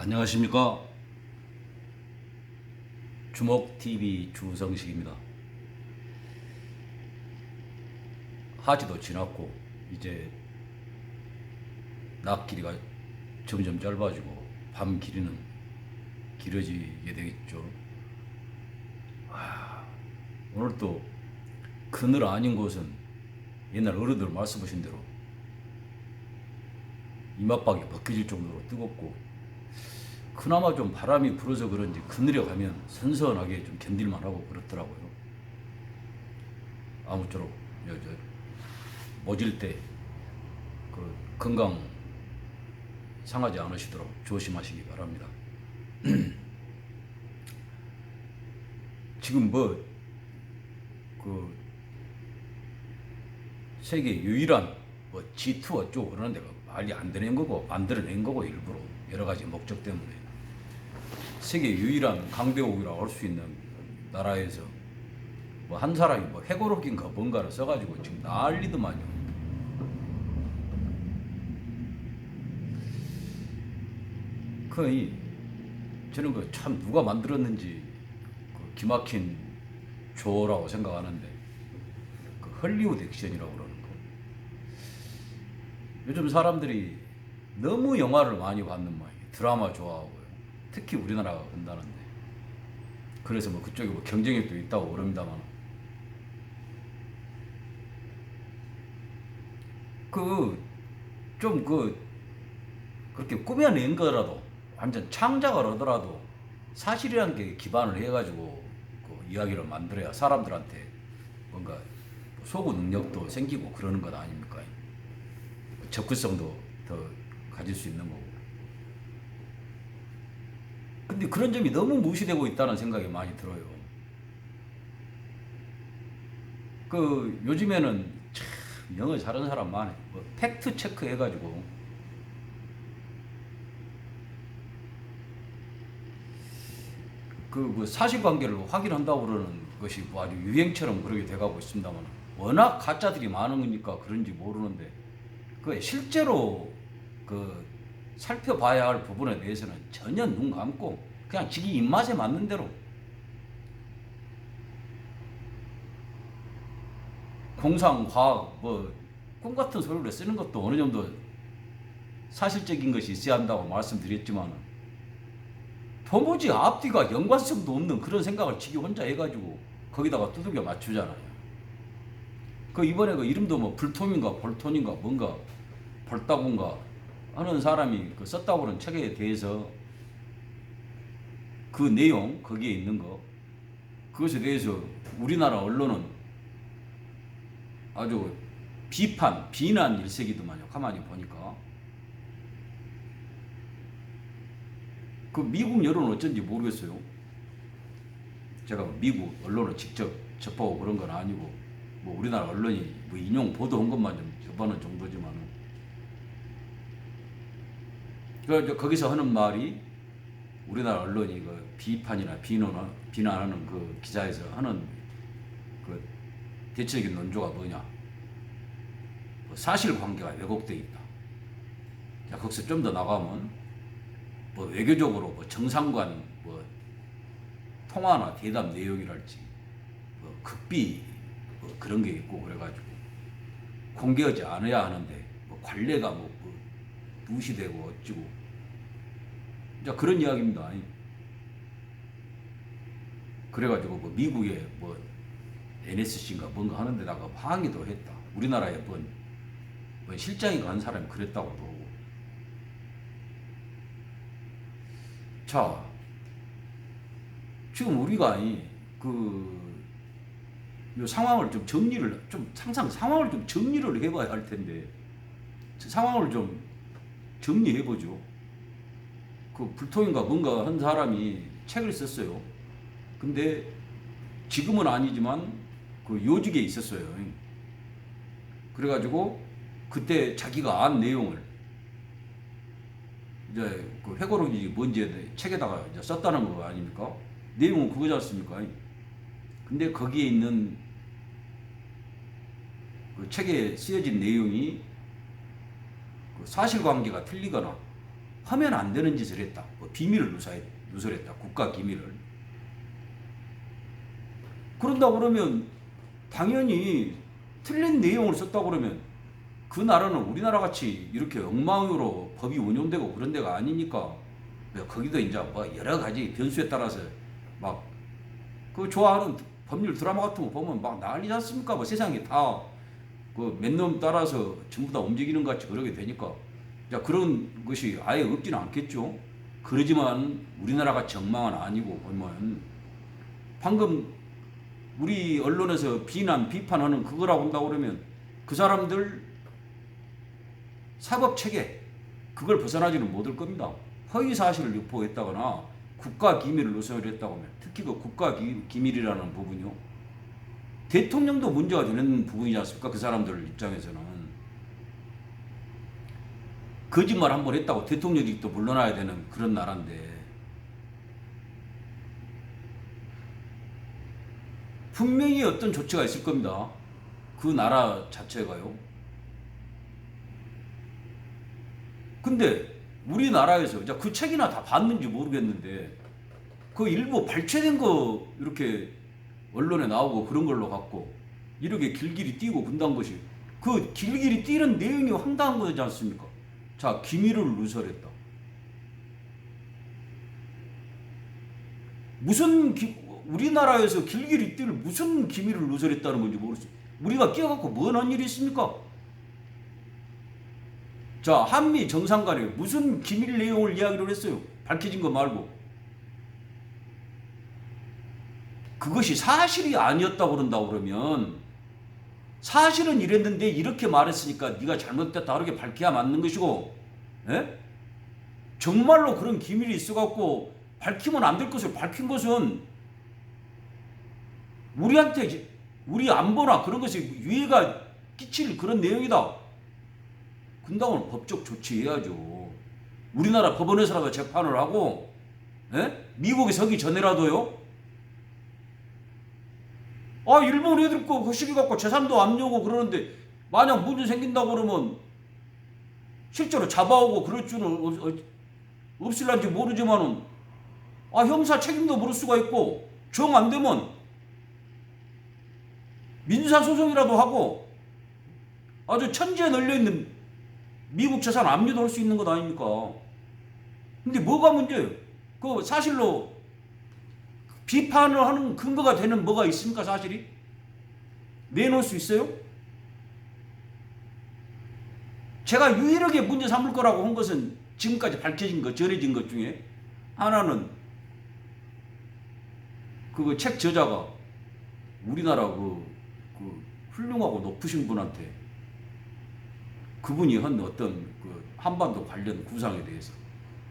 안녕하십니까. 주목TV 주성식입니다. 하지도 지났고 이제 낮 길이가 점점 짧아지고 밤 길이는 길어지게 되겠죠. 오늘 또 그늘 아닌 곳은 옛날 어른들 말씀하신 대로 이맛박이 벗겨질 정도로 뜨겁고, 그나마 좀 바람이 불어서 그런지 그늘에 가면 선선하게 좀 견딜만 하고 그렇더라고요. 아무쪼록 모질 때 그 건강 상하지 않으시도록 조심하시기 바랍니다. 지금 그 세계 유일한 G2 어쩌고 그러는 데가 말이 안 되는 거고 만들어낸 거고, 일부러 여러 가지 목적 때문에 세계 유일한 강대국이라고 할 수 있는 나라에서 한 사람이 해고록인가 뭔가를 써가지고 지금 난리더만요. 저는 참 누가 만들었는지 기막힌 조라고 생각하는데, 헐리우드 액션이라고 그러는 거. 요즘 사람들이 너무 영화를 많이 봤는 모양이에요. 드라마 좋아하고요. 특히 우리나라가 그런다는데. 그래서 그쪽에 경쟁력도 있다고 그럽니다만, 그렇게 꾸며낸 거라도, 완전 창작을 하더라도 사실이라는 게 기반을 해가지고 이야기를 만들어야 사람들한테 뭔가 소구 능력도 생기고 그러는 것 아닙니까? 접근성도 더 가질 수 있는 거고. 근데 그런 점이 너무 무시되고 있다는 생각이 많이 들어요. 요즘에는 참 영어 잘하는 사람 많아요. 팩트 체크 해가지고 사실관계를 확인한다고 그러는 것이 아주 유행처럼 그렇게 돼가고 있습니다만, 워낙 가짜들이 많은 거니까 그런지 모르는데, 실제로 살펴봐야 할 부분에 대해서는 전혀 눈 감고 그냥 자기 입맛에 맞는 대로 공상, 과학, 꿈 같은 소리를 쓰는 것도 어느 정도 사실적인 것이 있어야 한다고 말씀드렸지만, 도무지 앞뒤가 연관성도 없는 그런 생각을 지기 혼자 해가지고 거기다가 두들겨 맞추잖아요. 이번에 이름도 불톰인가 볼톤인가 뭔가 볼따군가 하는 사람이 썼다고 그런 책에 대해서 그 내용, 거기에 있는 그것에 대해서 우리나라 언론은 아주 비난 일색이더만요. 가만히 보니까. 미국 여론은 어쩐지 모르겠어요. 제가 미국 언론을 직접 접하고 그런 건 아니고, 우리나라 언론이 인용 보도한 것만 좀 접하는 정도지만은, 거기서 하는 말이, 우리나라 언론이 비판이나 비난하는 기사에서 하는 대체적인 논조가 뭐냐, 사실관계가 왜곡되어 있다. 자, 거기서 좀 더 나가면 외교적으로 정상간 통화나 대담 내용이랄지 극비 그런 게 있고, 그래가지고 공개하지 않아야 하는데 관례가 무시되고 어찌고, 자, 그런 이야기입니다. 그래가지고 미국에 NSC인가 뭔가 하는 데다가 항의도 했다. 우리나라에 실장이 간 사람이 그랬다고 그러고. 자, 지금 우리가 이 상황을 좀 항상 상황을 좀 정리를 해봐야 할 텐데, 상황을 좀 정리해보죠. 불통인가 뭔가 한 사람이 책을 썼어요. 근데 지금은 아니지만 요직에 있었어요. 그래가지고 그때 자기가 안 내용을 이제 회고록이 뭔지 책에다가 이제 썼다는 거 아닙니까? 내용은 그거지 않습니까? 근데 거기에 있는 책에 쓰여진 내용이 사실관계가 틀리거나 하면 안 되는 짓을 했다. 뭐 비밀을 누설했다. 국가 기밀을. 그런다 그러면 당연히 틀린 내용을 썼다 그러면 그 나라는 우리나라 같이 이렇게 엉망으로 법이 운용되고 그런 데가 아니니까 거기도 이제 뭐 여러 가지 변수에 따라서 막 그 좋아하는 법률 드라마 같은 거 보면 막 난리지 않습니까? 뭐 세상이 다 그 맨놈 따라서 전부 다 움직이는 것 같이 그러게 되니까 자 그런 것이 아예 없지는 않겠죠. 그러지만 우리나라가 정망은 아니고 보면 방금 우리 언론에서 비판하는 그거라고 한다고 그러면 그 사람들 사법 체계 그걸 벗어나지는 못할 겁니다. 허위 사실을 유포했다거나 국가 기밀을 누설했다고 하면 특히 그 국가 기밀이라는 부분이요. 대통령도 문제가 되는 부분이지 않습니까? 그 사람들 입장에서는 거짓말 한 번 했다고 대통령이 또 물러나야 되는 그런 나라인데 분명히 어떤 조치가 있을 겁니다. 그 나라 자체가요. 근데 우리나라에서 그 책이나 다 봤는지 모르겠는데 그 일부 발췌된 거 이렇게 언론에 나오고 그런 걸로 갖고 이렇게 길길이 뛰고 군단 것이 그 길길이 뛰는 내용이 황당한 거지 않습니까? 자, 기밀을 누설했다. 우리나라에서 길길이 뛸 무슨 기밀을 누설했다는 건지 모르겠어요. 우리가 끼어갖고 뭐 한 일이 있습니까? 자, 한미 정상 간에 무슨 기밀 내용을 이야기를 했어요? 밝혀진 거 말고. 그것이 사실이 아니었다고 그런다고 그러면 사실은 이랬는데 이렇게 말했으니까 네가 잘못됐다 그렇게 밝혀야 맞는 것이고 에? 정말로 그런 기밀이 있어갖고 밝히면 안 될 것을 밝힌 것은 우리한테 우리 안보나 그런 것에 유해가 끼칠 그런 내용이다. 그런다고는 법적 조치해야죠. 우리나라 법원에서라도 재판을 하고 미국에 서기 전에라도요. 일본 애들 거 그 시기 갖고 재산도 압류하고 그러는데 만약 문제 생긴다고 그러면 실제로 잡아오고 그럴 줄은 없을란지 모르지만은 형사 책임도 물을 수가 있고 정 안 되면 민사소송이라도 하고 아주 천지에 널려있는 미국 재산 압류도 할 수 있는 것 아닙니까? 근데 뭐가 문제예요? 그 사실로 비판을 하는 근거가 되는 뭐가 있습니까? 사실이? 내놓을 수 있어요? 제가 유일하게 문제 삼을 거라고 한 것은 지금까지 밝혀진 것, 전해진 것 중에 하나는 그 책 저자가 우리나라 그 훌륭하고 높으신 분한테 그분이 한 어떤 그 한반도 관련 구상에 대해서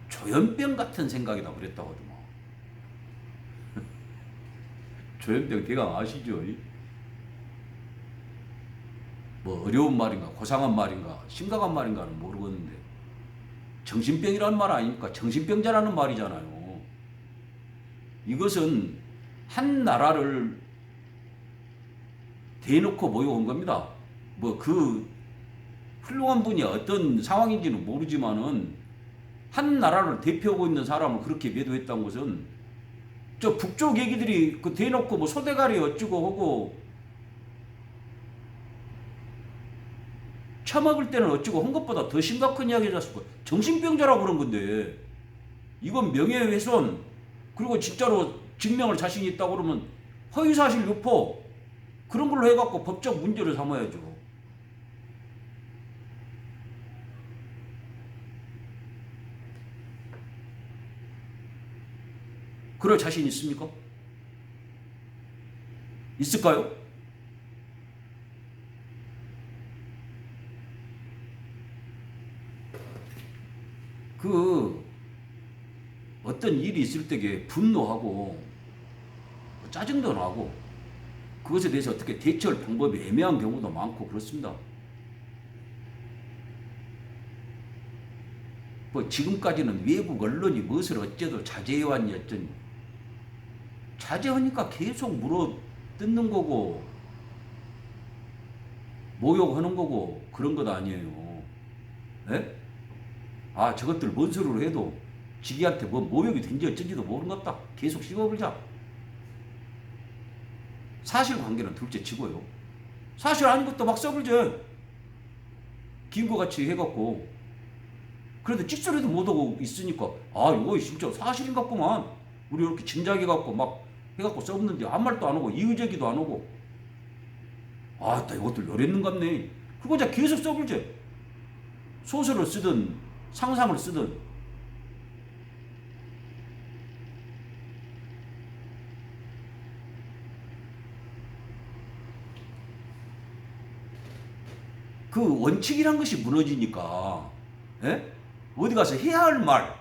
조현병 같은 생각이다 그랬다고 하더만. 조현병 대강 아시죠? 뭐 어려운 말인가 고상한 말인가 심각한 말인가는 모르겠는데 정신병이라는 말 아닙니까? 정신병자라는 말이잖아요. 이것은 한 나라를 대놓고 모욕한 겁니다. 뭐 그 훌륭한 분이 어떤 상황인지는 모르지만은 한 나라를 대표하고 있는 사람을 그렇게 매도했다는 것은 저 북쪽 얘기들이 그 대놓고 뭐 소대가리 어쩌고 하고 처먹을 때는 어쩌고 한 것보다 더 심각한 이야기를 했었고 정신병자라고 그런 건데 이건 명예훼손 그리고 진짜로 증명을 자신이 있다고 그러면 허위사실 유포 그런 걸로 해갖고 법적 문제를 삼아야죠. 그럴 자신 있습니까? 있을까요? 어떤 일이 있을 때에 분노하고 짜증도 나고 그것에 대해서 어떻게 대처할 방법이 애매한 경우도 많고 그렇습니다. 뭐 지금까지는 외국 언론이 무엇을 어째도 자제해왔니 어쩌니 자제하니까 계속 물어 뜯는 거고 모욕하는 거고 그런 것 아니에요. 네? 아 저것들 뭔 소리로 해도 지기한테 뭐 모욕이 된지 어쩐지도 모르겠다. 계속 씹어불자. 사실관계는 둘째 치고요. 사실 아닌 것도 막 써불자. 김구같이 해갖고 그래도 찍소리도 못하고 있으니까 아 이거 진짜 사실인 같구만. 우리 이렇게 짐작해갖고 막 해갖고 써봤는데 아무 말도 안 하고 이의제기도 안 하고 아따 이것들 요랬는갑네. 그거 이제 계속 써불자. 소설을 쓰든 상상을 쓰든 그 원칙이란 것이 무너지니까 예? 어디 가서 해야 할 말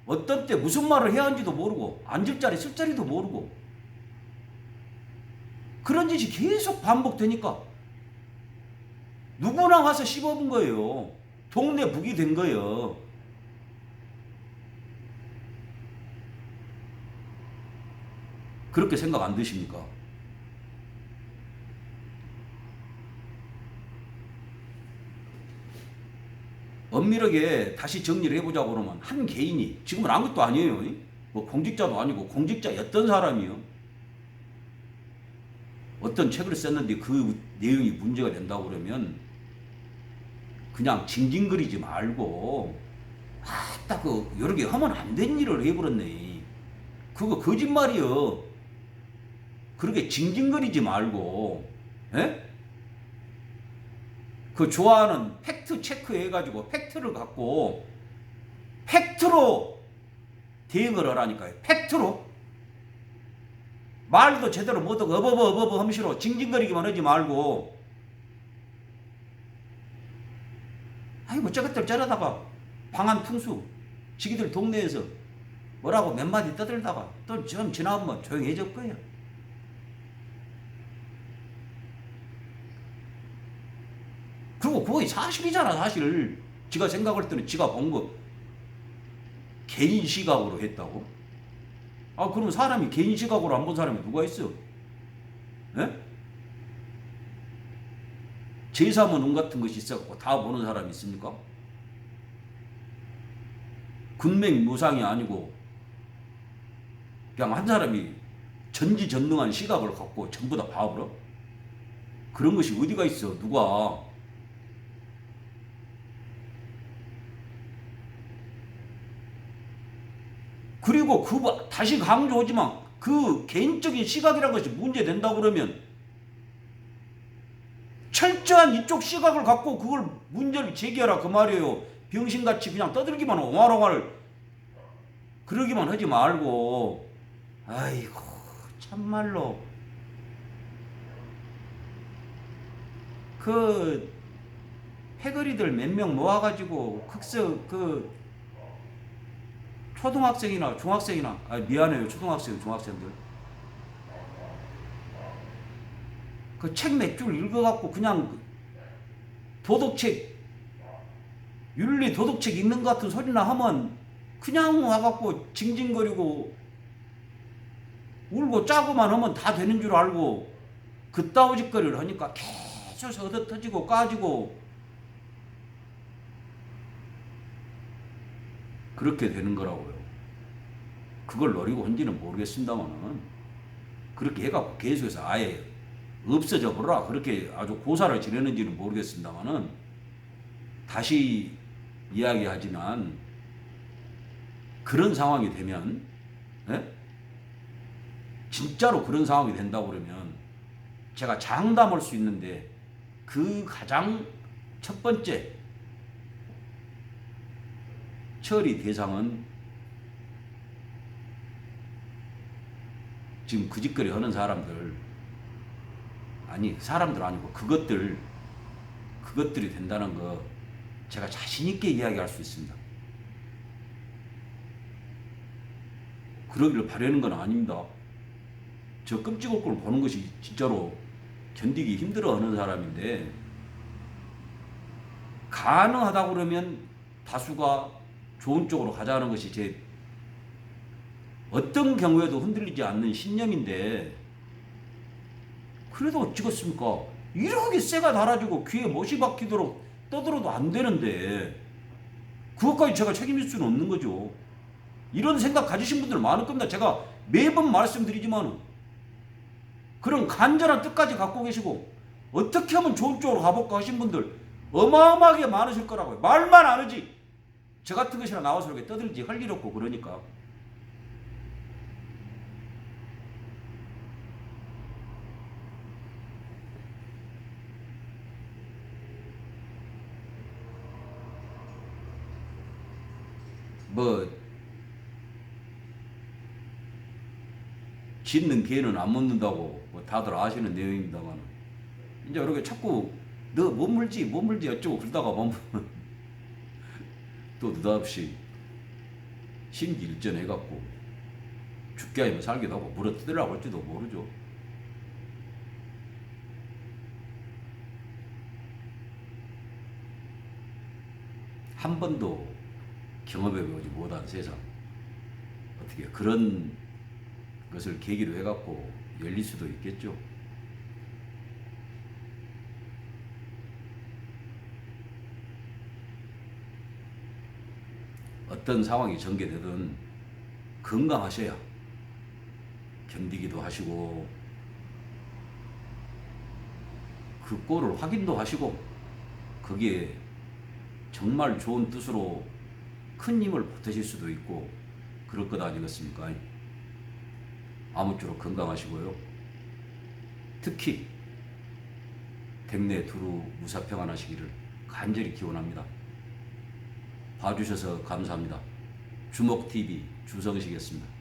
어떤 때 무슨 말을 해야 하는지도 모르고 앉을 자리 쓸 자리도 모르고 그런 짓이 계속 반복되니까 누구나 와서 씹어본 거예요. 동네 북이 된 거예요. 그렇게 생각 안 드십니까? 엄밀하게 다시 정리를 해보자고 그러면 한 개인이 지금은 아무것도 아니에요. 뭐 공직자도 아니고 공직자였던 사람이요. 어떤 책을 썼는데 그 내용이 문제가 된다고 그러면 그냥 징징거리지 말고 아따 그 여러 개 하면 안 된 일을 해버렸네. 그거 거짓말이요. 그렇게 징징거리지 말고 에? 그 좋아하는 팩트 체크해가지고 팩트를 갖고 팩트로 대응을 하라니까요. 팩트로 말도 제대로 못하고 어버버 하면서 징징거리기만 하지 말고 아이고 저것들 저러다가 방한 풍수 지기들 동네에서 뭐라고 몇 마디 떠들다가 또 좀 지나면 조용해질 거예요. 그리고 그거 사실이잖아. 사실 지가 생각할 때는 지가 본 거 개인 시각으로 했다고? 아 그러면 사람이 개인 시각으로 안 본 사람이 누가 있어? 예? 제3의 눈 같은 것이 있었고 다 보는 사람이 있습니까? 군맹무상이 아니고 그냥 한 사람이 전지전능한 시각을 갖고 전부 다 봐버려? 그런 것이 어디가 있어? 누가? 그리고 다시 강조하지만 그 개인적인 시각이라는 것이 문제된다고 그러면 철저한 이쪽 시각을 갖고 그걸 문제를 제기하라 그 말이에요. 병신같이 그냥 떠들기만 옹알옹알 그러기만 하지 말고 아이고 참말로 그 패거리들 몇 명 모아가지고 그 초등학생이나 중학생이나 미안해요 초등학생 중학생들 그 책 몇 줄 읽어갖고 그냥 도덕책 윤리 도덕책 읽는 것 같은 소리나 하면 그냥 와갖고 징징거리고 울고 짜고만 하면 다 되는 줄 알고 그따위 짓거리를 하니까 계속 얻어터지고 까지고 그렇게 되는 거라고요. 그걸 노리고 한지는 모르겠습니다만은 그렇게 해갖고 계속해서 아예 없어져 버려라 그렇게 아주 고사를 지내는지는 모르겠습니다만은 다시 이야기하지만 그런 상황이 되면 예? 진짜로 그런 상황이 된다고 그러면 제가 장담할 수 있는데 그 가장 첫 번째 처리 대상은 지금 그 짓거리 하는 사람들 아니고 그것들이 된다는 거 제가 자신 있게 이야기할 수 있습니다. 그러기를 바라는 건 아닙니다. 저 끔찍한 걸 보는 것이 진짜로 견디기 힘들어하는 사람인데 가능하다고 그러면 다수가 좋은 쪽으로 가자는 것이 제 어떤 경우에도 흔들리지 않는 신념인데 그래도 어찌겠습니까? 이렇게 쇠가 달아지고 귀에 못이 박히도록 떠들어도 안 되는데 그것까지 제가 책임질 수는 없는 거죠. 이런 생각 가지신 분들 많을 겁니다. 제가 매번 말씀드리지만 그런 간절한 뜻까지 갖고 계시고 어떻게 하면 좋은 쪽으로 가볼까 하신 분들 어마어마하게 많으실 거라고요. 말만 안 하지. 저 같은 것이나 나와서 이렇게 떠들지 할 일 없고 그러니까. 뭐 짖는 개는 안 먹는다고 뭐 다들 아시는 내용입니다만 이제 이렇게 자꾸 너 못 물지 어쩌고 그러다가 보면 또 느닷없이 심기일전해갖고 죽게 하면 살기도 하고 물어뜯으려고 할지도 모르죠. 한 번도 경험해보지 못한 세상, 어떻게 그런 것을 계기로 해갖고 열릴 수도 있겠죠. 어떤 상황이 전개되든 건강하셔야 견디기도 하시고 그 꼴을 확인도 하시고 거기에 정말 좋은 뜻으로 큰 힘을 보태실 수도 있고 그럴 것 아니겠습니까? 아무쪼록 건강하시고요. 특히 댁내 두루 무사평안하시기를 간절히 기원합니다. 봐주셔서 감사합니다. 주목TV 주성식이었습니다.